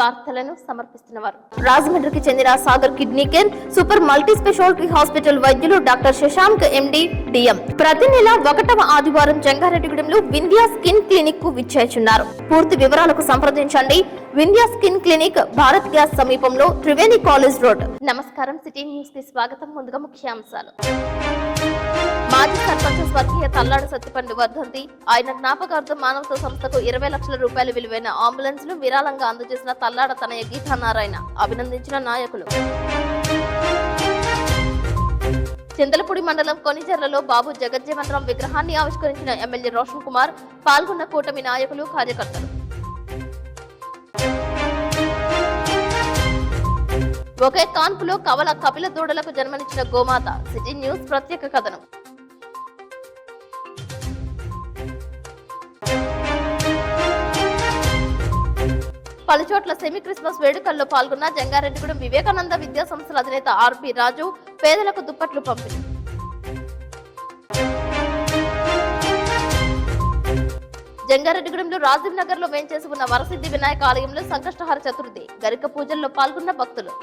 వార్తలను సమర్పిస్తున్నవారు రాజమండ్రికి చెందిన Sagar kidney care super multi speciality hospital వైద్యులు డాక్టర్ శశాంక్ ఎండి డిఎం ప్రతి నెల 1వ ఆదివారం జంగారెడ్డిగూడెంలో వింధ్యా స్కిన్ క్లినిక్ కు విచ్చేస్తున్నారు. పూర్తి వివరాలకు సంప్రదించండి. Vindhya skin clinic, Bharat gas సమీపంలో త్రివేణి కాలేజ్ రోడ్. నమస్కారం, సిటీ న్యూస్ కి స్వాగతం. ముందుగా ముఖ్యాంశాలు. మాజీ సర్పంచ్ స్వర్గీయ తల్లాడ సత్తిపండు వర్ధంతి. ఆయన జ్ఞాపకార్థం మానవతా సంస్థకు 20 లక్షల రూపాయలు విలువైన అంబులెన్స్ ను విరాళంగా అందజేసిన తల్లాడ తనయ గీతానారాయణ అభినందించిన నాయకులు. చింతలపూడి మండలం కొనిజర్లలో బాబు జగజ్జీవనరాం విగ్రహాన్ని ఆవిష్కరించిన ఎమ్మెల్యే రోషన్ కుమార్. పాల్గొన్న కూటమి నాయకులు, కార్యకర్తలు. ఒకే కాన్పులో కపిల దూడలకు జన్మనిచ్చిన గోమాత. సిటీ న్యూస్ ప్రత్యేక కథనం. పలుచోట్ల సెమీ క్రిస్మస్ వేడుకల్లో పాల్గొన్న జంగారెడ్డిగూడెం వివేకానంద విద్యా సంస్థల అధినేత ఆర్పి రాజు. పేదలకు దుప్పట్లు పంపిణీ. జంగారెడ్డిగూడెంలో రాజీవ్ నగర్ లో వేంచేసి ఉన్న వరసిద్ధి వినాయక ఆలయంలో సంకష్టహార చతుర్థి గరిక పూజల్లో పాల్గొన్న భక్తులు.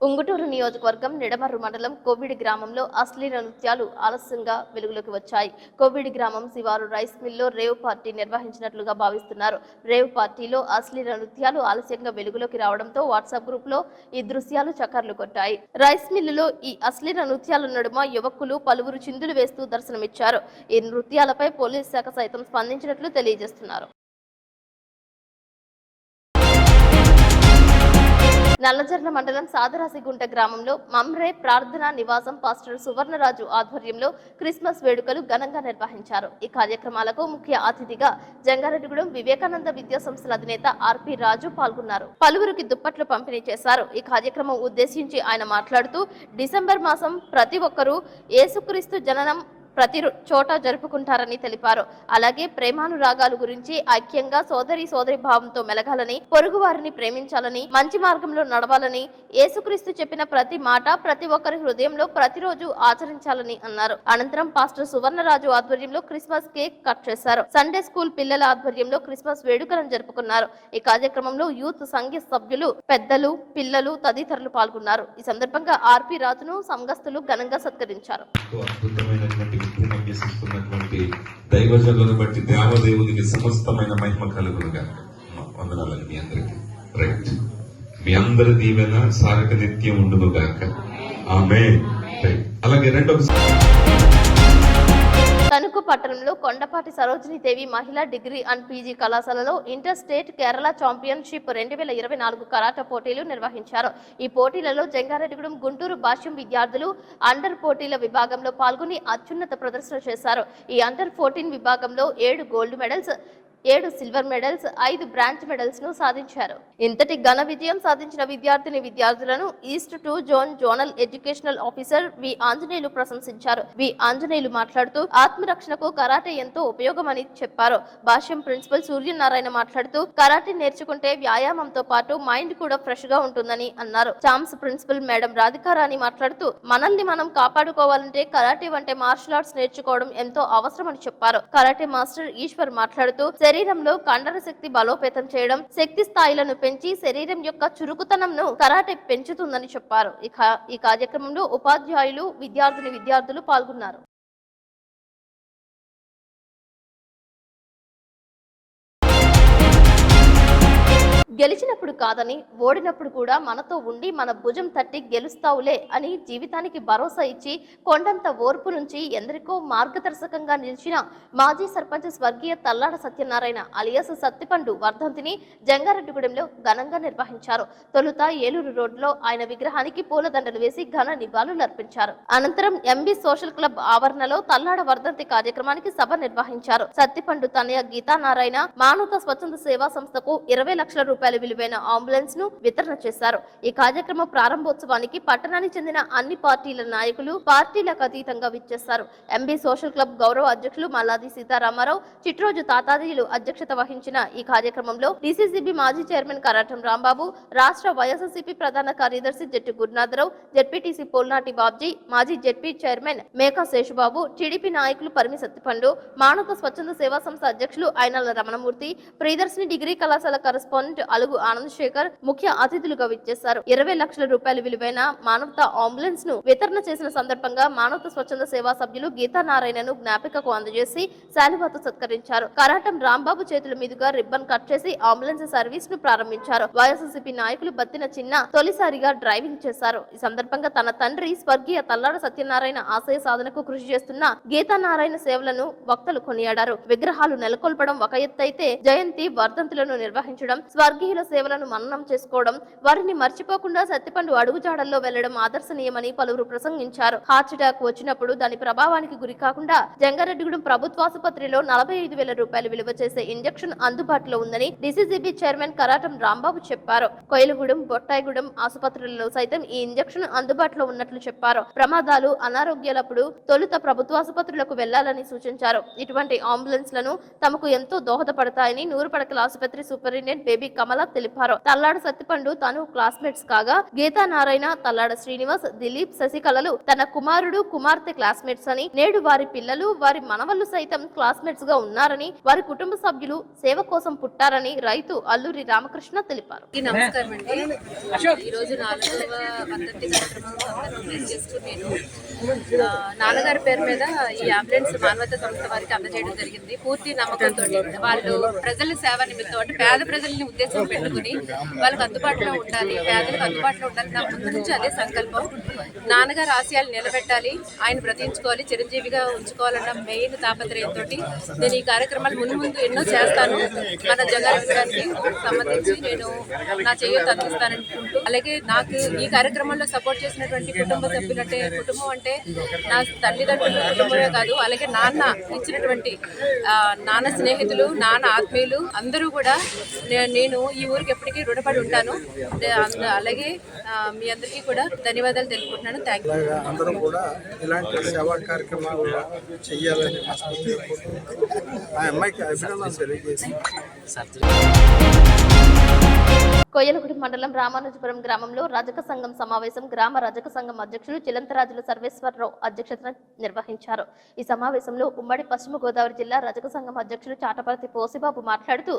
ఉంగుటూరు నియోజకవర్గం నిడమర్రు మండలం కోవిడి గ్రామంలో అశ్లీల నృత్యాలు ఆలస్యంగా వెలుగులోకి వచ్చాయి. కోవిడి గ్రామం శివారు రైస్ మిల్లో రేవ్ పార్టీ నిర్వహించినట్లుగా భావిస్తున్నారు. రేవ్ పార్టీలో అశ్లీల నృత్యాలు ఆలస్యంగా వెలుగులోకి రావడంతో వాట్సాప్ గ్రూప్ లో ఈ దృశ్యాలు చక్కర్లు కొట్టాయి. రైస్ మిల్లులో ఈ అశ్లీల నృత్యాల నడుమ యువకులు పలువురు చిందులు వేస్తూ దర్శనమిచ్చారు. ఈ నృత్యాలపై పోలీస్ శాఖ సైతం స్పందించినట్లు తెలియజేస్తున్నారు. నల్లజర్ల మండలం సాదరాసిగుంట గ్రామంలో మమ్రే ప్రార్థనా నివాసం పాస్టర్ సువర్ణరాజు ఆధ్వర్యంలో క్రిస్మస్ వేడుకలు ఘనంగా నిర్వహించారు. ఈ కార్యక్రమాలకు ముఖ్య అతిథిగా జంగారెడ్డిగూడెం వివేకానంద విద్యా సంస్థల అధినేత ఆర్పి రాజు పాల్గొన్నారు. పలువురికి దుప్పట్లు పంపిణీ చేశారు. ఈ కార్యక్రమం ఉద్దేశించి ఆయన మాట్లాడుతూ డిసెంబర్ మాసం ప్రతి ఒక్కరూ యేసుక్రీస్తు జననం ప్రతి చోట జరుపుకుంటారని తెలిపారు. అలాగే ప్రేమానురాగాలు గురించి ఐక్యంగా సోదరి భావంతో మెలగాలని, పొరుగు వారిని ప్రేమించాలని, మంచి మార్గంలో నడవాలని, యేసుక్రీస్తు చెప్పిన ప్రతి మాట ప్రతి ఒక్కరి హృదయంలో ప్రతిరోజు ఆచరించాలని అన్నారు. అనంతరం పాస్టర్ సువర్ణరాజు ఆధ్వర్యంలో క్రిస్మస్ కేక్ కట్ చేశారు. సండే స్కూల్ పిల్లల ఆధ్వర్యంలో క్రిస్మస్ వేడుకలను జరుపుకున్నారు. ఈ కార్యక్రమంలో యూత్ సంఘ సభ్యులు, పెద్దలు, పిల్లలు తదితరులు పాల్గొన్నారు. ఈ సందర్భంగా ఆర్పి రాజును సంఘస్థులు ఘనంగా సత్కరించారు. దైవజనులను బట్టి దేవదేవునికి సమస్తమైన మహిమ కలుగునుగా. వందనాలండి మీ అందరికి. రైట్, మీ అందరి దీవెన సారక నిత్యం ఉండును గాక. ఆమేన్. అలాగే తణుకు పట్టణంలో కొండపాటి సరోజినీదేవి మహిళా డిగ్రీ అండ్ పీజీ కళాశాలలో inter state Kerala championship 2024 karate పోటీలు నిర్వహించారు. ఈ పోటీలలో జంగారెడ్డిగూడెం, గుంటూరు భాష్యం విద్యార్థులు అండర్ పోటీల విభాగంలో పాల్గొని అత్యున్నత ప్రదర్శన చేశారు. ఈ అండర్ 14 విభాగంలో 7 gold medals, 7 silver medals, 5 bronze medals ను సాధించారు. ఇంతటి ఘన విజయం సాధించిన విద్యార్థులను east 2 zone zonal educational officer V Anjaneyulu ప్రశంసించారు. వి ఆంజనేయులు మాట్లాడుతూ ఆత్మరక్షణకు కరాటే ఎంతో ఉపయోగమని చెప్పారు. భాష్యం ప్రిన్సిపల్ సూర్యనారాయణ మాట్లాడుతూ కరాటే నేర్చుకుంటే వ్యాయామంతో పాటు మైండ్ కూడా ఫ్రెష్ గా ఉంటుందని అన్నారు. చామ్స్ ప్రిన్సిపల్ మేడం రాధికారాణి మాట్లాడుతూ మనల్ని మనం కాపాడుకోవాలంటే కరాటే వంటి మార్షల్ ఆర్ట్స్ నేర్చుకోవడం ఎంతో అవసరమని చెప్పారు. కరాటే మాస్టర్ ఈశ్వర్ మాట్లాడుతూ శరీరంలో కండర శక్తి బలోపేతం చేయడం, శక్తి స్థాయిలను పెంచి శరీరం యొక్క చురుకుతనంను కరాటే పెంచుతుందని చెప్పారు. ఈ కార్యక్రమంలో ఉపాధ్యాయులు, విద్యార్థులు పాల్గొన్నారు. గెలిచినప్పుడు కాదని, ఓడినప్పుడు కూడా మనతో ఉండి మన భుజం తట్టి గెలుస్తావులే అని జీవితానికి భరోసా ఇచ్చి కొండంత ఓర్పు నుంచి ఎందరికో మార్గదర్శకంగా నిలిచిన మాజీ సర్పంచ్ స్వర్గీయ తల్లాడ సత్యనారాయణ అలియాస్ సత్తిపండు వర్ధంతిని జంగారెడ్డిగూడెంలో ఘనంగా నిర్వహించారు. తొలుత ఏలూరు రోడ్లో ఆయన విగ్రహానికి పూలదండలు వేసి ఘన నివాళులర్పించారు. అనంతరం ఎంబీ సోషల్ క్లబ్ ఆవరణలో తల్లాడ వర్ధంతి కార్యక్రమానికి సభ నిర్వహించారు. సత్తిపండు తనయ గీతానారాయణ మానవతా స్వచ్ఛంద సేవా సంస్థకు 20 లక్షల రూపాయలు రూపాయల విలువైన అంబులెన్స్ ను వితరణ చేశారు. ఈ కార్యక్రమ ప్రారంభోత్సవానికి పట్టణానికి చెందిన అన్ని పార్టీల నాయకులు పార్టీలకు అతీతంగా విచ్చేశారు. ఎంబీ సోషల్ క్లబ్ గౌరవ అధ్యక్షులు మల్లాది సీతారామారావు, చిట్రోజు తాతాదీయులు అధ్యక్షత వహించిన ఈ కార్యక్రమంలో డీసీసీబీ మాజీ చైర్మన్ కరాటం రాంబాబు, రాష్ట్ర వైఎస్ఆర్సీపీ ప్రధాన కార్యదర్శి జట్టి గురునాథరావు, జెడ్పీటీసీ పోల్నాటి బాబ్జీ, మాజీ ZP chairman Meka Seshubabu, TDP నాయకులు పరిమి సత్తిపండు, మానవ స్వచ్ఛంద సేవా సంస్థ అధ్యక్షులు అయినల రమణమూర్తి, ప్రియదర్శిని డిగ్రీ కళాశాల కరెస్పాండెంట్ అలుగు ఆనంద్ శేఖర్ ముఖ్య అతిథులుగా విచ్చేశారు. 20 లక్షల రూపాయల విలువైన మానవతా అంబులెన్స్ ను వితరణ చేసిన సందర్భంగా మానవతా స్వచ్ఛంద సేవా సభ్యులు గీతా నారాయణను జ్ఞాపికకు అందజేసి శాలువాతో సత్కరించారు. కరాటం రాంబాబు చేతుల మీదుగా రిబ్బన్ కట్ చేసి అంబులెన్స్ సర్వీస్ ను ప్రారంభించారు. వైఎస్ఆర్సీపీ నాయకులు బత్తిన చిన్న తొలిసారిగా డ్రైవింగ్ చేశారు. ఈ సందర్భంగా తన తండ్రి స్వర్గీయ తల్లాడ సత్యనారాయణ ఆశయ సాధనకు కృషి చేస్తున్న గీతా నారాయణ సేవలను వక్తలు కొనియాడారు. విగ్రహాలు నెలకొల్పడం ఒక ఎత్తైతే జయంతి వర్ధంతులను నిర్వహించడం, స్వర్గీయుల సేవలను మననం చేసుకోవడం, వారిని మర్చిపోకుండా సత్తిపండు అడుగుజాడల్లో వెళ్లడం ఆదర్శనీయమని పలువురు ప్రసంగించారు. హార్ట్ అటాక్ వచ్చినప్పుడు దాని ప్రభావానికి గురి కాకుండా జంగారెడ్డిగూడెం ప్రభుత్వాసుపత్రిలో 45,000 రూపాయలు విలువ చేసే ఇంజెక్షన్ అందుబాటులో ఉందని డీసీసీబీ చైర్మన్ కరాటం రాంబాబు చెప్పారు. కొయిలగూడెం, బొట్టాయిగూడెం ఆసుపత్రులలో సైతం ఈ ఇంజెక్షన్ అందుబాటులో ఉన్నట్లు చెప్పారు. ప్రమాదాలు, అనారోగ్యాలప్పుడు తొలుత ప్రభుత్వాసుపత్రులకు వెళ్లాలని సూచించారు. ఇటువంటి అంబులెన్స్ లను తమకు ఎంతో దోహదపడతాయని నూరు పడకల ఆసుపత్రి సూపరింటెండెంట్ బేబీ కమల తెలిపారు. తల్లాడ సత్తిపండు తాను క్లాస్మేట్స్ కాగా గీతా నారాయణ, తల్లాడ శ్రీనివాస్, దిలీప్, శశికళలు తన కుమారుడు, కుమార్తె క్లాస్మేట్స్ అని, నేడు వారి పిల్లలు, వారి మనవళ్లు సైతం క్లాస్మేట్స్ గా ఉన్నారని, వారి కుటుంబ సభ్యులు సేవ కోసం పుట్టారని రైతు అల్లూరి రామకృష్ణ తెలిపారు. నమస్కారం అండి. ఈ రోజు 4వ వర్ధంతి కార్యక్రమం చేసుకుని నాన్నగారి పేరు మీద ఈ అంబులెన్స్ మానవతా సంస్థ వారికి అందజేయడం జరిగింది. పూర్తి నమ్మకంతో వాళ్ళు ప్రజల సేవ నిమిత్తం, అంటే పేద ప్రజల్ని ఉద్దేశం పెట్టుకుని వాళ్ళకి అందుబాటులో ఉండాలి, పేదలకు అందుబాటులో ఉండాలి. నా ముందు నుంచి అదే సంకల్పం. నాన్నగారు ఆశయాలు నిలబెట్టాలి, ఆయన బ్రతికించుకోవాలి, చిరంజీవిగా ఉంచుకోవాలన్న మెయిన్ తాపత్రయంతో నేను ఈ కార్యక్రమాలు ముందు ఎన్నో చేస్తాను. మన జంగారెడ్డి సంబంధించి నేను నా చేయూత అందిస్తాననుకుంటూ, అలాగే నాకు ఈ కార్యక్రమంలో సపోర్ట్ చేసినటువంటి కుటుంబ సభ్యులు, అంటే కుటుంబం అంటే నా తల్లిదండ్రుల కుటుంబమే కాదు, అలాగే నాన్న ఇచ్చినటువంటి నాన్న స్నేహితులు, నాన్న ఆత్మీయులు అందరూ కూడా నేను ఈ ఊరికి ఎప్పటికీ రుణపడి ఉంటాను. అలాగే మీ అందరికీ కూడా ధన్యవాదాలు తెలుపుకుంటున్నాను. Thank you. అందరూ కూడా ఇలాంటి సేవా కార్యక్రమాలు చేయాలని ఆ అమ్మాయికి అభినందనలు తెలియజేసి కొయ్యలగూడెం మండలం రామానుజపురం గ్రామంలో రజక సంఘం సమావేశం గ్రామ రజక సంఘం అధ్యక్షులు చిలంతరాజుల సర్వేశ్వరరావు అధ్యక్షతన నిర్వహించారు. ఈ సమావేశంలో ఉమ్మడి పశ్చిమ గోదావరి జిల్లా రజక సంఘం అధ్యక్షులు చాటపర్తి పోసిబాబు మాట్లాడుతూ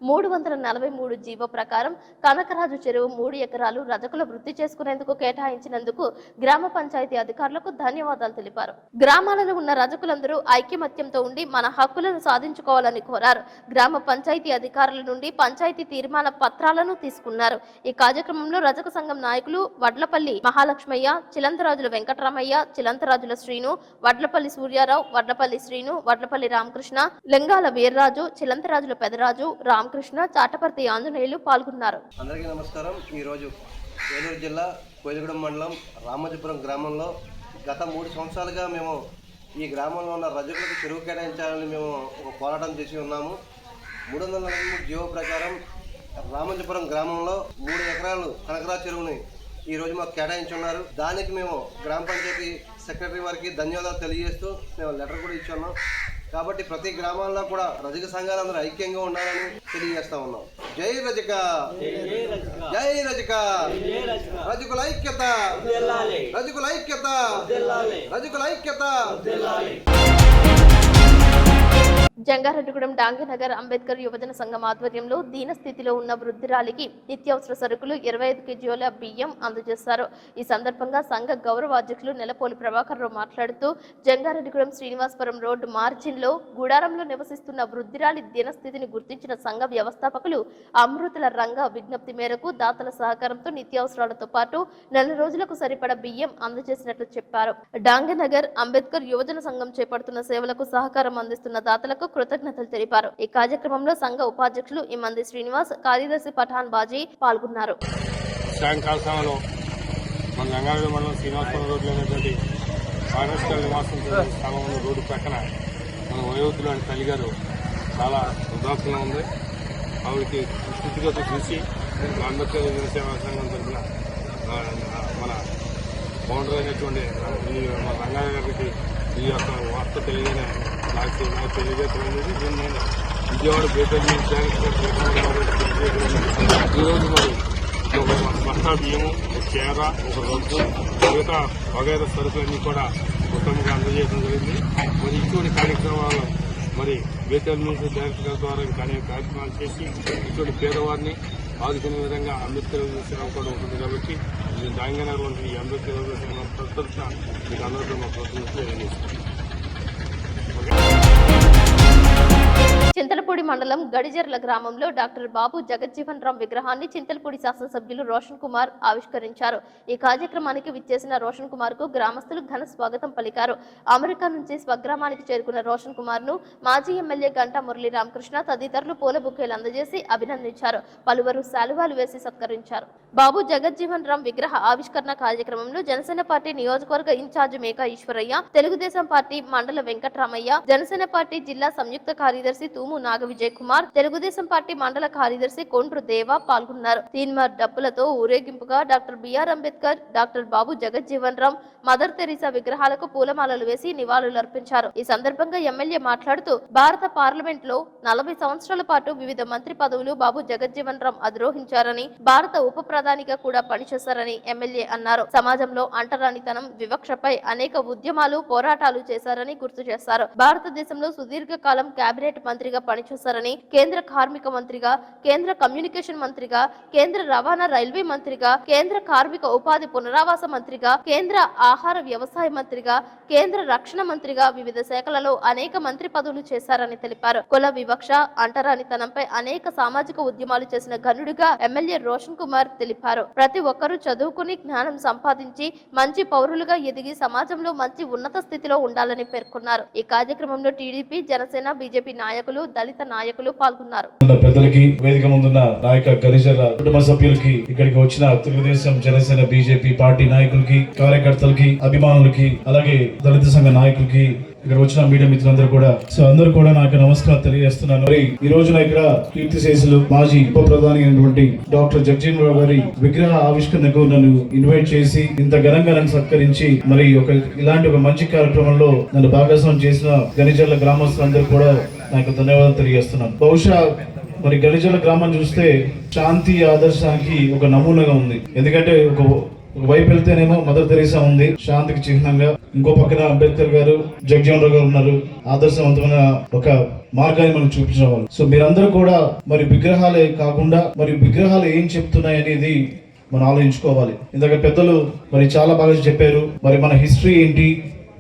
343 జీవో ప్రకారం కనకరాజు చెరువు 3 ఎకరాలు రజకుల వృత్తి చేసుకునేందుకు కేటాయించినందుకు గ్రామ పంచాయతీ అధికారులకు ధన్యవాదాలు తెలిపారు. గ్రామాలలో ఉన్న రజకులందరూ ఐక్యమత్యంతో ఉండి మన హక్కులను సాధించుకోవాలని కోరారు. గ్రామ పంచాయతీ అధికారుల నుండి పంచాయతీ తీర్మాన పత్రాలను తీసుకున్నారు. ఈ కార్యక్రమంలో రజక సంఘం నాయకులు వడ్లపల్లి మహాలక్ష్మయ్య, చిలంతరాజుల వెంకటరామయ్య, చిలంతరాజుల శ్రీను, వడ్లపల్లి సూర్యారావు, వడ్లపల్లి శ్రీను, వడ్లపల్లి రామకృష్ణ, లింగాల వీర్రాజు, చిలంతరాజుల పెదరాజు, రామకృష్ణ, చాటపర్తి ఆంజనేయులు పాల్గొన్నారు. అందరికీ నమస్కారం. ఈరోజు ఏలూరు జిల్లా కొయ్యలగూడెం మండలం రామాజపురం గ్రామంలో గత 3 సంవత్సరాలుగా మేము ఈ గ్రామంలో ఉన్న రజకులకు చెరువు కేటాయించాలని మేము ఒక పోరాటం చేసి ఉన్నాము. 343 జీవో ప్రకారం రామాజపురం గ్రామంలో 3 ఎకరాలు కనకరాజు చెరువుని ఈరోజు మాకు కేటాయించున్నారు. దానికి మేము గ్రామ పంచాయతీ సెక్రటరీ వారికి ధన్యవాదాలు తెలియజేస్తూ మేము లెటర్ కూడా ఇచ్చున్నాం. కాబట్టి ప్రతి గ్రామాల్లో కూడా రజక సంఘాలందరూ ఐక్యంగా ఉండాలని తెలియజేస్తా ఉన్నాం. జై రజక, జై రజక, రజకుల ఐక్యత, రజకుల ఐక్యత, రజకుల ఐక్యత. జంగారెడ్డిగూడెం డాంగినగర్ అంబేద్కర్ యువజన సంఘం ఆధ్వర్యంలో దీన స్థితిలో ఉన్న వృద్ధురాలికి నిత్యావసర సరుకులు 25 కేజీల బియ్యం అందజేశారు. ఈ సందర్భంగా సంఘ గౌరవ అధ్యక్షులు నెలపోలి ప్రభాకర్ రావు మాట్లాడుతూ జంగారెడ్డిగూడెం శ్రీనివాసపురం రోడ్డు మార్జిన్లో గుడారంలో నివసిస్తున్న వృద్ధురాలి దీనస్థితిని గుర్తించిన సంఘ వ్యవస్థాపకులు అమృతుల రంగ విజ్ఞప్తి మేరకు దాతల సహకారంతో నిత్యావసరాలతో పాటు 4 రోజులకు సరిపడా బియ్యం అందజేసినట్లు చెప్పారు. డాంగినగర్ అంబేద్కర్ యువజన సంఘం చేపడుతున్న సేవలకు సహకారం అందిస్తున్న దాతలకు కృతజ్ఞతలు తెలిపారు. ఈ కార్యక్రమంలో సంఘ ఉపాధ్యక్షులు ఇమంది శ్రీనివాస్, కార్యదర్శి పఠాన్ బాజీ పాల్గొన్నారు. సాయంకాల సమయంలో మన జంగారెడ్డి మండలం శ్రీనివాసపురం రోడ్లో ఉన్నటువంటి ఫారెస్ట్ నివాసం స్థలంలో రోడ్డు పక్కన మన వయోవృద్ధులు తల్లిగారు చాలా వృద్ధాప్యంలో ఉంది. ఆవిడకి స్థితిగతులు చూసి అంబేద్కర్ జనసేన సంఘం తరఫున మన ఫౌండర్ అయినటువంటి మన రంగారావు గారికి ఈ యొక్క వార్త తెలియని నాకు తెలియజేస్తున్నది. దీన్ని నేను విజయవాడ బేకర్ ఈరోజు మరి ఒక బస్తా బియ్యము, ఒక చీర, ఒక రొగ్గు, మిగతా వగైరా సరుకులన్నీ కూడా ఉత్తమంగా అందజేయడం జరిగింది. మరి ఇటువంటి కార్యక్రమాలు మరి బేకర్ మ్యూనిసిపల్ డైరెక్టర్ ద్వారా అనేక కార్యక్రమాలు చేసి ఇటువంటి పేదవారిని ఆదుకునే విధంగా అంబేద్కర్ సేవ కూడా ఉంటుంది. కాబట్టి ఇది తెలంగాణలో ఈ అంబేద్కర్ తరఫున మీకు అందరితో మా ప్రతినిధులు తెలియజేస్తాను. చింతలపూడి మండలం గడిజర్ల గ్రామంలో డాక్టర్ బాబు జగజ్జీవన్ రామ్ విగ్రహాన్ని చింతలపూడి శాసనసభ్యులు రోషన్ కుమార్ ఆవిష్కరించారు. ఈ కార్యక్రమానికి విచ్చేసిన రోషన్ కుమార్ కు గ్రామస్తులు ఘన స్వాగతం పలికారు. అమెరికా నుంచి స్వగ్రామానికి చేరుకున్న రోషన్ కుమార్ ను మాజీ ఎమ్మెల్యే గంటా మురళీ రామకృష్ణ తదితరులు పూల బుకేలు అందజేసి అభినందించారు. పలువురు శాలువాలు వేసి సత్కరించారు. బాబు జగజ్జీవన్ రామ్ విగ్రహ ఆవిష్కరణ కార్యక్రమంలో జనసేన పార్టీ నియోజకవర్గ ఇన్ఛార్జ్ మేకా ఈశ్వరయ్య, తెలుగుదేశం పార్టీ మండల వెంకట్రామయ్య, జనసేన పార్టీ జిల్లా సంయుక్త కార్యదర్శి తూము నాగ విజయ్ కుమార్, తెలుగుదేశం పార్టీ మండల కార్యదర్శి కొండ్రు దేవ పాల్గొన్నారు. తీన్మార్ డప్పులతో ఊరేగింపుగా డాక్టర్ బిఆర్ అంబేద్కర్, డాక్టర్ బాబు జగజ్జీవన్ రామ్, మదర్ తెరీసా విగ్రహాలకు పూలమాలలు వేసి నివాళులర్పించారు. ఈ సందర్భంగా ఎమ్మెల్యే మాట్లాడుతూ భారత పార్లమెంట్ లో 40 సంవత్సరాల పాటు వివిధ మంత్రి పదవులు బాబు జగజ్జీవన్ రామ్ అధిరోహించారని, భారత ఉప ప్రధానిగా కూడా పనిచేశారని ఎమ్మెల్యే అన్నారు. సమాజంలో అంటరానితనం, వివక్షపై అనేక ఉద్యమాలు, పోరాటాలు చేశారని గుర్తు చేశారు. భారతదేశంలో సుదీర్ఘకాలం కేబినెట్ మంత్రిగా పనిచేశారని, కేంద్ర కార్మిక మంత్రిగా, కేంద్ర కమ్యూనికేషన్ మంత్రిగా, కేంద్ర రవాణా రైల్వే మంత్రిగా, కేంద్ర కార్మిక ఉపాధి పునరావాస మంత్రిగా, కేంద్ర ఆహార వ్యవసాయ మంత్రిగా, కేంద్ర రక్షణ మంత్రిగా వివిధ శాఖలలో అనేక మంత్రి పదవులు చేశారని తెలిపారు. కుల వివక్ష, అంటరానితనంపై అనేక సామాజిక ఉద్యమాలు చేసిన ఘనుడిగా ఎమ్మెల్యే రోషన్ కుమార్ తెలిపారు. ప్రతి ఒక్కరూ చదువుకుని జ్ఞానం సంపాదించి మంచి పౌరులుగా ఎదిగి సమాజంలో మంచి ఉన్నత స్థితిలో ఉండాలని పేర్కొన్నారు. ఈ కార్యక్రమంలో టీడీపీ, జనసేన, బీజేపీ నాయకులు, దళిత నాయకులు పాల్గొన్నారు. పెద్దలకి, వేదిక ముందున్న నాయక గరిజల కుటుంబ సభ్యులకి, ఇక్కడికి వచ్చిన తెలుగుదేశం, జనసేన, బీజేపీ పార్టీ నాయకులకి, కార్యకర్తలకి, అభిమానులకి, అలాగే దళిత సంఘ నాయకులకి, ఇక్కడ వచ్చిన మీడియా మిత్రులందరూ కూడా అందరూ కూడా నాకు నమస్కారం తెలియజేస్తున్నాను. మరి ఈ రోజున ఇక్కడ కీర్తిశేషులు మాజీ ఉప ప్రధాని అయినటువంటి డాక్టర్ జగజ్జీవన్ రామ్ గారి విగ్రహ ఆవిష్కరణకు నన్ను ఇన్వైట్ చేసి ఇంత ఘనంగా నన్ను సత్కరించి మరి ఇలాంటి ఒక మంచి కార్యక్రమంలో నన్ను భాగస్వామ్యం చేసిన గనిజర్ల గ్రామస్తులందరూ కూడా నాకు ధన్యవాదాలు తెలియజేస్తున్నాను. బహుశా మరి గనిజర్ల గ్రామం చూస్తే శాంతి ఆదర్శానికి ఒక నమూనాగా ఉంది. ఎందుకంటే ఒక వైపు వెళ్తేనేమో మదర్ తెరీసా ఉంది, శాంతికి చిహ్నంగా. ఇంకో పక్కన అంబేద్కర్ గారు, జగజ్జీవన్ రామ్ గారు ఉన్నారు, ఆదర్శవంతమైన ఒక మార్గాన్ని మనం చూపించిన వాళ్ళు. సో మీరందరూ కూడా మరి విగ్రహాలే కాకుండా మరి విగ్రహాలు ఏం చెప్తున్నాయి అనేది మనం ఆలోచించుకోవాలి. ఇందాక పెద్దలు మరి చాలా బాగా చెప్పారు. మరి మన హిస్టరీ ఏంటి,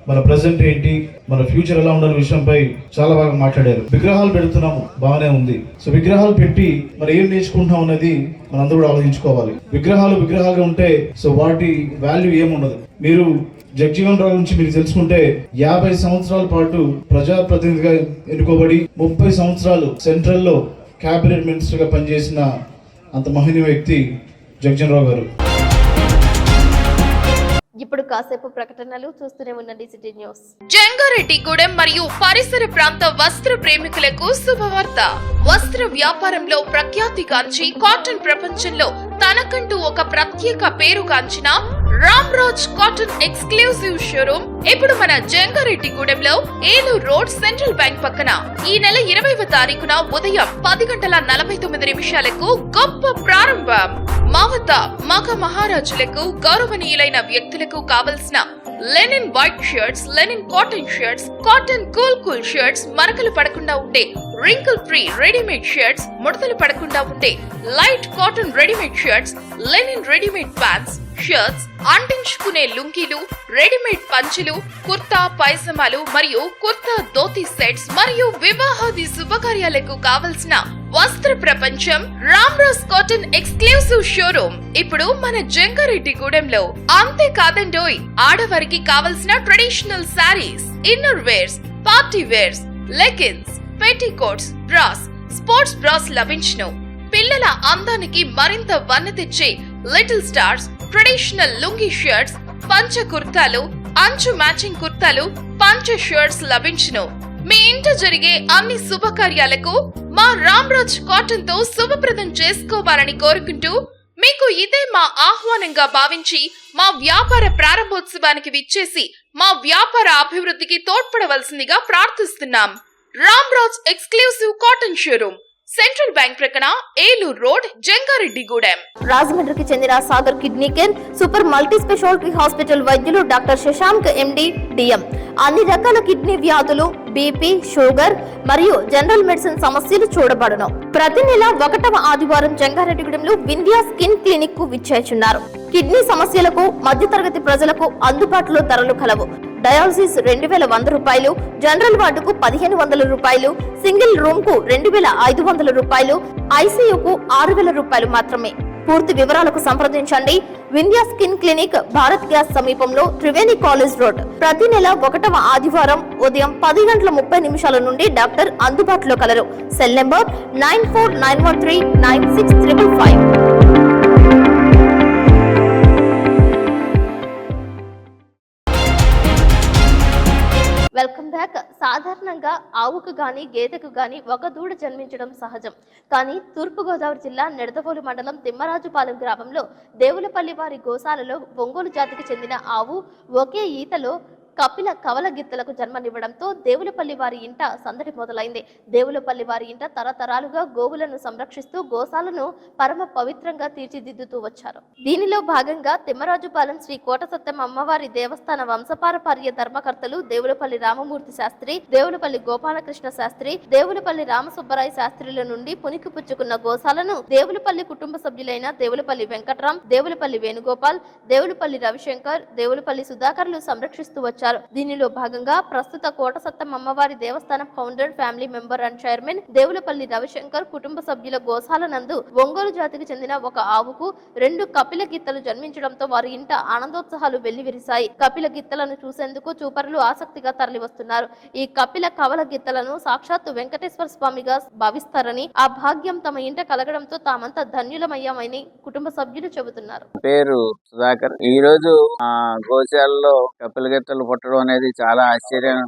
మన ప్రెసెంట్ ఏంటి, మన ఫ్యూచర్ ఎలా ఉండాలి విషయంపై చాలా బాగా మాట్లాడారు. విగ్రహాలు పెడుతున్నాము, బాగానే ఉంది. సో విగ్రహాలు పెట్టి మరి ఏం నేర్చుకుంటాం అనేది మనందరూ కూడా ఆలోచించుకోవాలి. విగ్రహాలుగా ఉంటే సో వాటి వాల్యూ ఏముండదు. మీరు జగజ్జీవన్ రామ్ గురించి మీరు తెలుసుకుంటే 50 సంవత్సరాల పాటు ప్రజాప్రతినిధిగా ఎన్నుకోబడి 30 సంవత్సరాలు సెంట్రల్ లో క్యాబినెట్ మినిస్టర్ గా పనిచేసిన అంత మహనీయ వ్యక్తి జగజ్జీవన్ రామ్ గారు. ఇప్పుడు కాసేపు ప్రకటనలు చూస్తూనే ఉండండి సిటీ న్యూస్. జంగారెడ్డిగూడెం మరియు పరిసర ప్రాంత వస్త్ర ప్రేమికులకు శుభవార్త. వస్త్ర వ్యాపారంలో ప్రఖ్యాతిగాంచి కాటన్ ప్రపంచంలో తనకంటూ ఒక ప్రత్యేక పేరుగాంచిన రామ్రాజ్ కాటన్ ఎక్స్క్లూజివ్ షోరూమ్ ఇప్పుడు మన జంగారెడ్డిగూడెంలో ఏలూరు రోడ్ సెంట్రల్ బ్యాంక్ పక్కన ఈ నెల 20వ తారీఖున ఉదయం 10:49 గొప్ప ప్రారంభం. మా వద్ద మగ మహారాజులకు, గౌరవనీయులైన వ్యక్తులకు కావలసిన linen white shirts, linen cotton shirts, cotton cool shirts, మరకలు పడకుండా ఉండే రింకిల్ ఫ్రీ రెడీమేడ్ షర్ట్స్, ముడతలు పడకుండా ఉండే light cotton readymade shirts, linen readymade pants, shirts, అంటించుకునే లుంగీలు, రెడీమేడ్ పంచెలు, కుర్తా పైజమాలు మరియు కుర్తా ధోతి సెట్స్ మరియు వివాహాది శుభకార్యాలకు కావలసిన వస్త్ర ప్రపంచం రామ్రాజ్ కాటన్ ఎక్స్క్లూజివ్ షోరూమ్ ఇప్పుడు మన జంగారెడ్డిగూడెంలో. అంతేకాదండోయ్, ఆడవారికి కావలసిన traditional saris, inner wears, party wears, leggings, petticoats, bras, sports bras లభించును. పిల్లల అందానికి మరింత వన్నె తెచ్చే little stars traditional lungi shirts, పంచ కుర్తాలు, అంచు మ్యాచింగ్ కుర్తాలు, పంచ షర్ట్స్ లభించును. మీ ఇంట జరిగే అన్ని శుభకార్యాలకు మా రామ్రాజ్ కాటన్ తో శుభప్రదం చేసుకోవాలని కోరుకుంటూ మీకు ఇదే మా ఆహ్వానంగా భావించి మా వ్యాపార ప్రారంభోత్సవానికి విచ్చేసి మా వ్యాపార అభివృద్ధికి తోడ్పడవలసిందిగా ప్రార్థిస్తున్నాం. Ramraj exclusive cotton showroom, central bank ప్రక్కన, ఏలూరు రోడ్, జంగారెడ్డిగూడెం. రాజమండ్రికి చెందిన Sagar kidney care super multi speciality hospital వైద్యులు డాక్టర్ శశాంక్ ఎండి డిఎం అన్ని రకాల కిడ్నీ వ్యాధులు, బీపీ, షుగర్ మరియు జనరల్ మెడిసిన్ సమస్యలు చూడబడును. ప్రతి నెల 1వ ఆదివారం జంగారెడ్డిగూడెంలో వింధ్యా స్కిన్ క్లినిక్ కు విచ్చేస్తున్నారు. కిడ్నీ సమస్యలకు మధ్యతరగతి ప్రజలకు అందుబాటులో ధరలు కలవు. డయాలసిస్ 2100 రూపాయలు, జనరల్ వార్డుకు 1500 రూపాయలు, సింగిల్ రూమ్ కు 2500 రూపాయలు, ఐసీయూకు 6000 రూపాయలు మాత్రమే. పూర్తి వివరాలకు సంప్రదించండి. Vindhya skin clinic, Bharat gas సమీపంలో, త్రివేణి కాలేజ్ రోడ్. ప్రతి నెల 1వ ఆదివారం ఉదయం 10:30 నుండి డాక్టర్ అందుబాటులో colour. Cell number 9491396555. Welcome back. సాధారణంగా ఆవుకు గాని గేదెకు గాని ఒక దూడ జన్మించడం సహజం. కానీ తూర్పుగోదావరి జిల్లా నిడదవోలు మండలం తిమ్మరాజుపాలెం గ్రామంలో దేవులపల్లి వారి గోశాలలో ఒంగోలు జాతికి చెందిన ఆవు ఒకే ఈతలో కపిల కవల గిత్తలకు జన్మనివ్వడంతో దేవులపల్లి వారి ఇంట సందడి మొదలైంది. దేవులపల్లి వారి ఇంట తరతరాలుగా గోవులను సంరక్షిస్తూ గోశాలను పరమ పవిత్రంగా తీర్చిదిద్దుతూ వచ్చారు. దీనిలో భాగంగా తిమ్మరాజుపాలెం శ్రీ కోటసత్యం అమ్మవారి దేవస్థాన వంశపారపర్య ధర్మకర్తలు దేవులపల్లి రామమూర్తి శాస్త్రి, దేవులపల్లి గోపాలకృష్ణ శాస్త్రి, దేవులపల్లి రామసుబ్బరాయ శాస్త్రిల నుండి పునికి పుచ్చుకున్న గోశాలను దేవులపల్లి కుటుంబ సభ్యులైన దేవులపల్లి వెంకట్రాం, దేవులపల్లి వేణుగోపాల్, దేవులపల్లి రవిశంకర్, దేవులపల్లి సుధాకర్లు సంరక్షిస్తూ వచ్చారు. దీనిలో భాగంగా ప్రస్తుత కోటసత్తం అమ్మవారి దేవస్థానం founder, family member and chairman Devulapalli Ravishankar కుటుంబ సభ్యుల గోశాల నందు ఒంగోలు జాతికి చెందిన ఒక ఆవుకు 2 కపిల గిత్తలు జన్మించడంతో వారి ఇంట ఆనందోత్సాహాలు వెల్లివిరిశాయి. కపిల గిత్తలను చూసేందుకు చూపరులు ఆసక్తిగా తరలివస్తున్నారు. ఈ కపిల కవల గిత్తలను సాక్షాత్తు వెంకటేశ్వర స్వామిగా భావిస్తారని, ఆ భాగ్యం తమ ఇంట కలగడంతో తామంతా ధన్యులమయ్యామని కుటుంబ సభ్యులు చెబుతున్నారు. పేరు సుధాకర్. ఈ రోజు గోశాలలో కపిల గిత్తలు పుట్టడం అనేది చాలా ఆశ్చర్యం,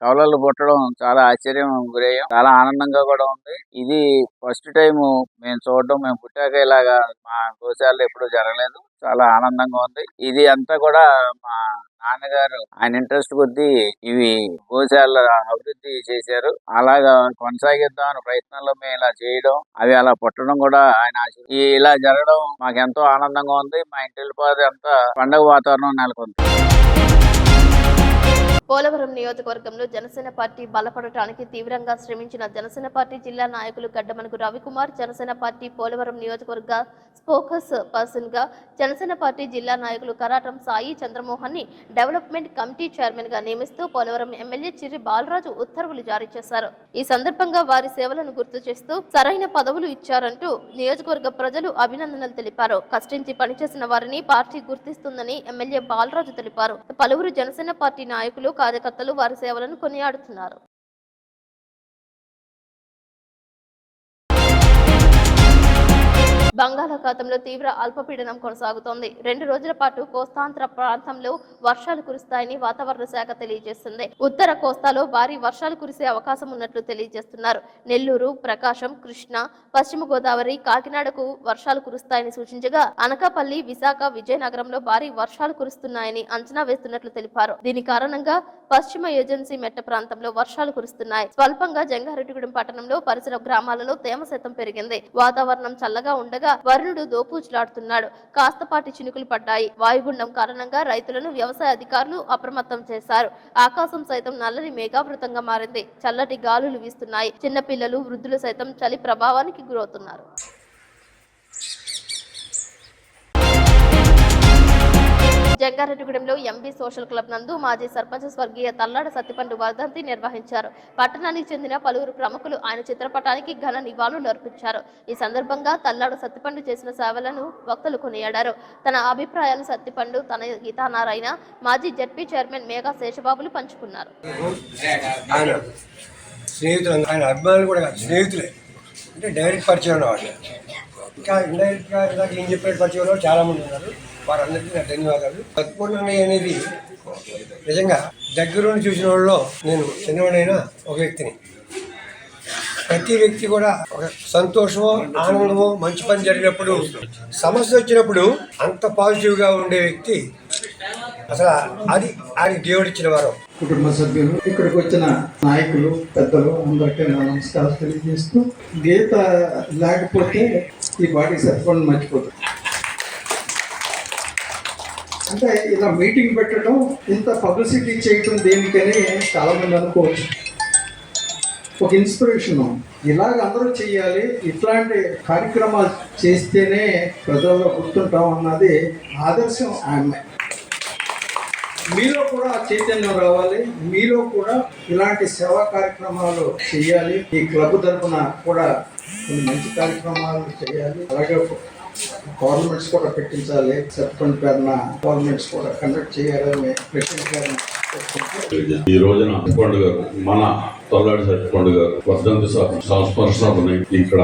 కవలలు పుట్టడం చాలా ఆశ్చర్యం గురయ్యాం. చాలా ఆనందంగా కూడా ఉంది. ఇది ఫస్ట్ టైం మేము చూడడం. మేము పుట్టాక ఇలాగా మా గోశాలలో ఎప్పుడు జరగలేదు. చాలా ఆనందంగా ఉంది. ఇది అంతా కూడా మా నాన్నగారు ఆయన ఇంట్రెస్ట్ కొద్దీ ఇవి గోశాల అభివృద్ధి చేశారు. అలాగా కొనసాగిద్దామని ప్రయత్నంలో మేము ఇలా చేయడం, అవి అలా పుట్టడం కూడా ఆయన ఇలా జరగడం మాకు ఎంతో ఆనందంగా ఉంది. మా ఇంటి పాది అంతా పండుగ వాతావరణం నెలకొంది. పోలవరం నియోజకవర్గంలో జనసేన పార్టీ బలపడటానికి తీవ్రంగా శ్రమించిన జనసేన పార్టీ జిల్లా నాయకులు గడ్డమనుగు రవికుమార్, జనసేన పార్టీ పోలవరం నియోజకవర్గ స్పోకస్ పర్సన్ గా జనసేన పార్టీ జిల్లా నాయకులు కరాటం సాయి చంద్రమోహన్ ని డెవలప్మెంట్ కమిటీ చైర్మన్ గా నియమిస్తూ పోలవరం ఎమ్మెల్యే చిర్రి బాలరాజు ఉత్తర్వులు జారీ చేశారు. ఈ సందర్భంగా వారి సేవలను గుర్తు చేస్తూ సరైన పదవులు ఇచ్చారంటూ నియోజకవర్గ ప్రజలు అభినందనలు తెలిపారు. కష్టించి పనిచేసిన వారిని పార్టీ గుర్తిస్తుందని ఎమ్మెల్యే బాలరాజు తెలిపారు. పలువురు జనసేన పార్టీ నాయకులు, కార్యకర్తలు వారి సేవలను కొనియాడుతున్నారు. బంగాళాఖాతంలో తీవ్ర అల్పపీడనం కొనసాగుతోంది. 2 రోజుల పాటు కోస్తాంధ్ర ప్రాంతంలో వర్షాలు కురుస్తాయని వాతావరణ శాఖ తెలియజేస్తుంది. ఉత్తర కోస్తాలో భారీ వర్షాలు కురిసే అవకాశం ఉన్నట్లు తెలియజేస్తున్నారు. నెల్లూరు, ప్రకాశం, కృష్ణా, పశ్చిమ గోదావరి, కాకినాడకు వర్షాలు కురుస్తాయని సూచించగా అనకాపల్లి, విశాఖ, విజయనగరంలో భారీ వర్షాలు కురుస్తున్నాయని అంచనా వేస్తున్నట్లు తెలిపారు. దీని కారణంగా పశ్చిమ ఏజెన్సీ మెట్ట ప్రాంతంలో వర్షాలు కురుస్తున్నాయి. స్వల్పంగా జంగారెడ్డిగూడెం పట్టణంలో పరిసర గ్రామాలలో తేమ శాతం పెరిగింది. వాతావరణం చల్లగా ఉండగా వరుణుడు దోపూచులాడుతున్నాడు. కాస్తపాటి చినుకులు పడ్డాయి. వాయుగుండం కారణంగా రైతులను వ్యవసాయ అధికారులు అప్రమత్తం చేశారు. ఆకాశం సైతం నల్లని మేఘావృతంగా మారింది. చల్లటి గాలులు వీస్తున్నాయి. చిన్నపిల్లలు, వృద్ధులు సైతం చలి ప్రభావానికి గురవుతున్నారు. జంగారెడ్డిగూడెంలో ఎంబీ సోషల్ క్లబ్ నందు మాజీ సర్పంచ్ స్వర్గీయ తల్లాడ సత్తిపండు వర్ధంతి నిర్వహించారు. పట్టణానికి చెందిన పలువురు ప్రముఖులు ఆయన చిత్రపటానికి ఘన నివాళులు అర్పించారు. ఈ సందర్భంగా తల్లాడ సత్తిపండు చేసిన సేవలను వక్తలు కొనియాడారు. తన అభిప్రాయాలు సత్తిపండు, తన గీతానారాయణ, మాజీ జడ్పీ చైర్మన్ మేఘా శేషబాబులు పంచుకున్నారు. ఆయన అభిమానులు కూడా స్నేహితులే, అంటే డైరెక్ట్ పరిచయం ఉన్నవాళ్ళు. ఇంకా ఇండైరెక్ట్గా ఏం చెప్పినట్టు పరిచయం వాళ్ళు చాలామంది ఉన్నారు. వారందరికీ నా ధన్యవాదాలు. సత్పూర్ణంగా అనేది నిజంగా దగ్గరుండి చూసిన వాళ్ళలో నేను చిన్నవాడైనా ఒక వ్యక్తిని. ప్రతి వ్యక్తి కూడా ఒక సంతోషమో ఆనందమో మంచి పని జరిగినప్పుడు సమస్య వచ్చినప్పుడు అంత పాజిటివ్గా ఉండే వ్యక్తి అసలు అది దేవుడిచ్చిన వరం. కుటుంబ సభ్యులు, ఇక్కడికి వచ్చిన నాయకులు, పెద్దలు అందరికీ నా నమస్కారం తెలియజేస్తూ, గీత లేకపోతే ఈ బాడీ సత్పండి మర్చిపోతుంది. అంటే ఇలా మీటింగ్ పెట్టడం, ఇంత పబ్లిసిటీ చేయటం దేనికని చాలా మంది అనుకోవచ్చు. ఒక ఇన్స్పిరేషన్, ఇలాగ అందరూ చేయాలి, ఇట్లాంటి కార్యక్రమాలు చేస్తేనే ప్రజల్లో గుర్తుంటాం అన్నది ఆదర్శం ఆమె. మీలో కూడా చైతన్యం రావాలి, మీలో కూడా ఇలాంటి సేవా కార్యక్రమాలు చేయాలి. ఈ క్లబ్ తరఫున కూడా కొన్ని మంచి కార్యక్రమాలు చేయాలి. అలాగే గవర్నమెంట్స్ కూడా పెట్టించాలి. సర్పంచ్ పేరున గవర్నమెంట్స్ కూడా కండక్ట్ చేయాలని ప్రెసిడెంట్ గారిని. ఈ రోజున పండుగ మన తొల్లాడి సత్యపండు గారు వర్ధంతి సంస్మరణని ఇక్కడ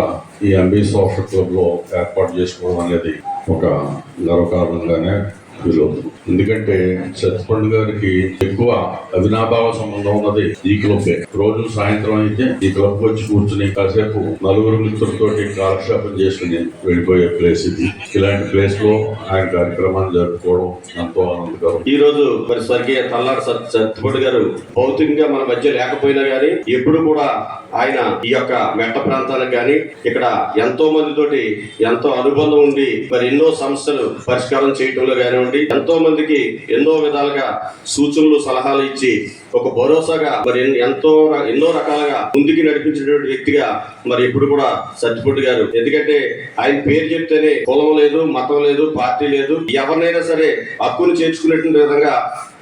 ఈ ఎంబీ సాఫ్ట్ క్లబ్ లో ఏర్పాటు చేసుకోవడం అనేది ఒక గర్వకారణంగానే ఫీల్ అవుతుంది. ఎందుకంటే సత్యపండు గారికి ఎక్కువ అవినాభావ సంబంధం ఉన్నది ఈ క్లబ్. రోజు సాయంత్రం అయితే ఈ క్లబ్ వచ్చి కూర్చుని కాసేపు నలుగురు మిత్రులతోటి కాలక్షేపం చేసుకుని వెళ్ళిపోయే ప్లేస్ ఇది. ఇలాంటి ప్లేస్ లో ఆయన కార్యక్రమాన్ని జరుపుకోవడం ఎంతో ఆనందకరం. ఈ రోజు మరి స్వర్గీయ తల్లాడ సత్యపండు గారు భౌతికంగా మన మధ్య లేకపోయినా గానీ ఎప్పుడు కూడా ఆయన ఈ యొక్క మెట్ట ప్రాంతాలకు గాని ఇక్కడ ఎంతో మందితోటి ఎంతో అనుబంధం ఉండి మరి ఎన్నో సమస్యలు పరిష్కారం చేయటంలో కానివ్వండి, ఎంతో మందికి ఎన్నో విధాలుగా సూచనలు సలహాలు ఇచ్చి ఒక భరోసాగా మరి ఎన్నో రకాలుగా ముందుకి నడిపించినటువంటి వ్యక్తిగా మరి ఇప్పుడు కూడా సత్యపండు గారు. ఎందుకంటే ఆయన పేరు చెప్తేనే కులం లేదు, మతం లేదు, పార్టీ లేదు, ఎవరినైనా సరే హక్కును చేర్చుకునేటువంటి విధంగా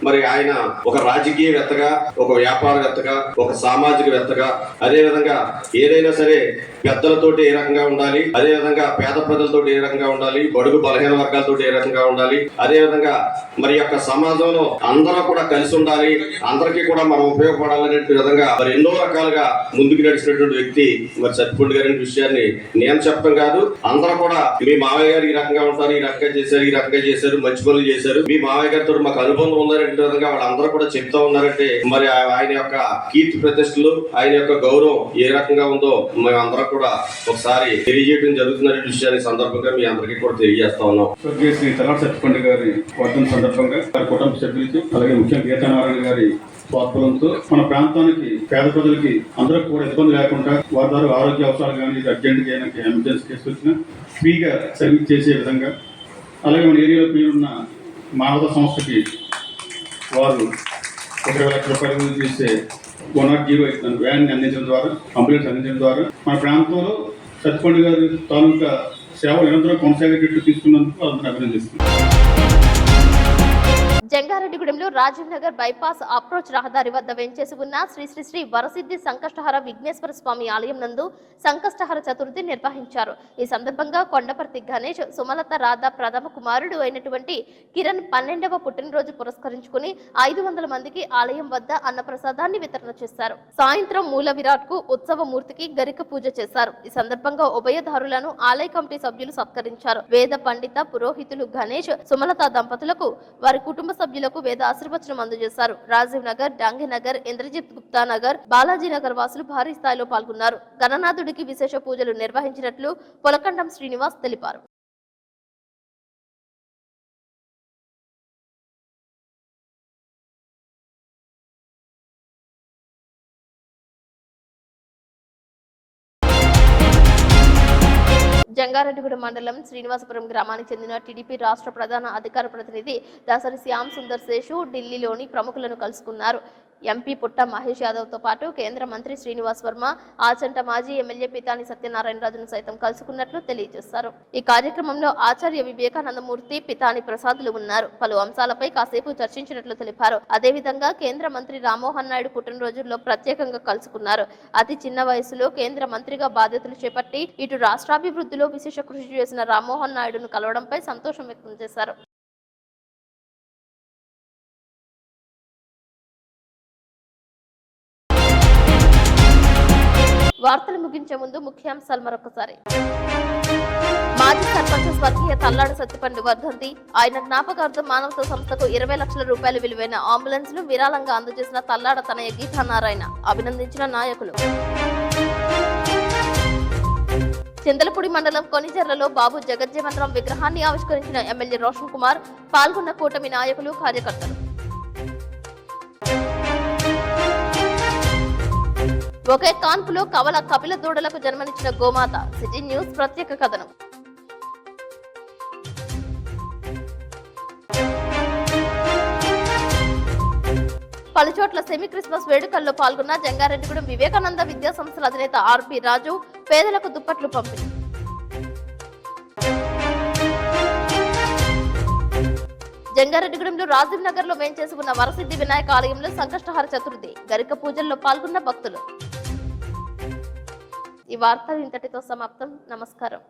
మరి ఆయన ఒక రాజకీయవేత్తగా, ఒక వ్యాపారవేత్తగా, ఒక సామాజికవేత్తగా, అదే విధంగా ఏదైనా సరే పెద్దలతోటి ఏ రకంగా ఉండాలి, అదే విధంగా పేద ప్రజలతో ఏ రకంగా ఉండాలి, బడుగు బలహీన వర్గాలతో ఏ రకంగా ఉండాలి, అదే విధంగా మరి యొక్క సమాజంలో అందరూ కూడా కలిసి ఉండాలి, అందరికీ కూడా మనం ఉపయోగపడాలనే విధంగా మరి ఎన్నో రకాలుగా ముందుకు నడిచినటువంటి వ్యక్తి మరి సత్యపండు గారి విషయాన్ని నేను చెప్పడం కాదు, అందరూ కూడా మీ మావయ్య గారు ఈ రకంగా ఉంటారు, ఈ రకంగా చేశారు, ఈ రకంగా చేశారు, మంచి పనులు చేశారు, మీ మావయ్య గారితో మాకు అనుబంధం ఉందని విధంగా వాళ్ళందరూ కూడా చెప్తా ఉన్నారంటే మరి ఆయన యొక్క కీర్తి ప్రతిష్టలు, ఆయన యొక్క గౌరవం ఏ రకంగా ఉందో మేము అందరం కూడా ఒకసారి తెలియజేయడం జరుగుతున్న విషయాన్ని సందర్భంగా మీ అందరికీ కూడా తెలియజేస్తా ఉన్నాం. స్వర్గీయ శ్రీ తల్లాడ సత్యపండు గారి వర్ధంతి సందర్భంగా వారి కుటుంబ సభ్యులకి అలాగే ముఖ్యంగా గీతానారాయణ గారి స్వార్థంతో మన ప్రాంతానికి పేద ప్రజలకి అందరికి కూడా ఇబ్బంది లేకుండా వారి ద్వారా ఆరోగ్య అవసరాలు కానీ అర్జెంట్ గా ఎమర్జెన్సీ కేసు వచ్చినా ఫ్రీగా సర్వీస్ చేసే విధంగా, అలాగే మన ఏరియాలో పేరున్న మానవతా సంస్థకి వారు 20 లక్షల రూపాయలు చేసే 108 వ్యాన్ అందించడం ద్వారా, అంబులెన్స్ అందించడం ద్వారా మన ప్రాంతంలో సత్యపండు గారి తాలూకా సేవలు నిరంతరం కొనసాగేటట్టు తీసుకున్నందుకు వాళ్ళందరూ అభినందిస్తున్నారు. జంగారెడ్డిగూడెంలో రాజీవ్ నగర్ బైపాస్ అప్రోచ్ రహదారి వద్ద వెంచేసి ఉన్న శ్రీ శ్రీ శ్రీ వరసిద్ధి సంకష్టహర విఘ్నేశ్వర స్వామి ఆలయం నందు సంకష్టహర చతుర్థి నిర్వహించారు. ఈ సందర్భంగా కొండపర్తి గణేష్, సుమలత రాధా ప్రథమ కుమారుడు అయినటువంటి కిరణ్ 12వ పుట్టినరోజు పురస్కరించుకుని 500 మందికి ఆలయం వద్ద అన్నప్రసాదాన్ని వితరణ చేశారు. సాయంత్రం మూల విరాట్ కు ఉత్సవ మూర్తికి గరిక పూజ చేశారు. ఈ సందర్భంగా ఉభయదారులను ఆలయ కమిటీ సభ్యులు సత్కరించారు. వేద పండిత పురోహితులు గణేష్, సుమలత దంపతులకు వారి కుటుంబ సభ్యులకు వేద ఆశీర్వచనం అందజేశారు. రాజీవ్ నగర్, డాంగి నగర్, ఇంద్రజిత్ గుప్తా నగర్, బాలాజీ నగర్ వాసులు భారీ స్థాయిలో పాల్గొన్నారు. గణనాథుడికి విశేష పూజలు నిర్వహించినట్లు పొలకండం శ్రీనివాస్ తెలిపారు. జంగారెడ్డిగూడెం మండలం శ్రీనివాసపురం గ్రామానికి చెందిన టీడీపీ రాష్ట్ర ప్రధాన అధికార ప్రతినిధి దాసరి శ్యామ్ సుందర్ శేషు ఢిల్లీలోని ప్రముఖులను కలుసుకున్నారు. ఎంపీ పుట్ట మహేష్ యాదవ్ తో పాటు కేంద్ర మంత్రి శ్రీనివాస్ వర్మ, ఆచంట మాజీ ఎమ్మెల్యే పితాని సత్యనారాయణరాజును సైతం కలుసుకున్నట్లు తెలియజేశారు. ఈ కార్యక్రమంలో ఆచార్య వివేకానందమూర్తి, పితాని ప్రసాదులు ఉన్నారు. పలు అంశాలపై కాసేపు చర్చించినట్లు తెలిపారు. అదేవిధంగా కేంద్ర మంత్రి రామ్మోహన్ నాయుడు పుట్టినరోజుల్లో ప్రత్యేకంగా కలుసుకున్నారు. అతి చిన్న వయసులో కేంద్ర మంత్రిగా బాధ్యతలు చేపట్టి ఇటు రాష్ట్రాభివృద్ధిలో విశేష కృషి చేసిన రామ్మోహన్ నాయుడును కలవడంపై సంతోషం వ్యక్తం చేశారు. వార్తలు ముగించే ముందు ముఖ్యాంశాలు మరొకసారి. మాజీ సర్పంచ్ స్వర్గీయ తల్లాడ సత్యపండు వర్ధంతి. ఆయన జ్ఞాపకార్థం మానవతా సంస్థకు 20 లక్షల రూపాయల విలువైన అంబులెన్స్ ను విరాళంగా అందజేసిన తల్లాడ తనయ గీతానారాయణ. అభినందించిన నాయకులు. చింతలపూడి మండలం కొనిజర్లలో బాబు జగజ్జీవన్ రామ్ విగ్రహాన్ని ఆవిష్కరించిన ఎమ్మెల్యే రోషన్ కుమార్, పాల్గొన్న కూటమి నాయకులు, కార్యకర్తలు. ఒకే కాన్పులో కవల కపిల దూడలకు జన్మనిచ్చిన గోమాత. సిటీ న్యూస్ ప్రత్యేక కథనం. పలుచోట్ల సెమీ క్రిస్మస్ వేడుకల్లో పాల్గొన్న జంగారెడ్డిగూడెం వివేకానంద విద్యా సంస్థల అధినేత ఆర్పి రాజు పేదలకు దుప్పట్లు పంపిణీ. జంగారెడ్డిగూడెంలో రాజీవ్ నగర్ లో వేంచేసి ఉన్న వరసిద్ధి వినాయక ఆలయంలో సంకష్టహార చతుర్థి గరిక పూజల్లో పాల్గొన్న భక్తులు. ఈ వార్తలు ఇంతటితో సమాప్తం. నమస్కారం.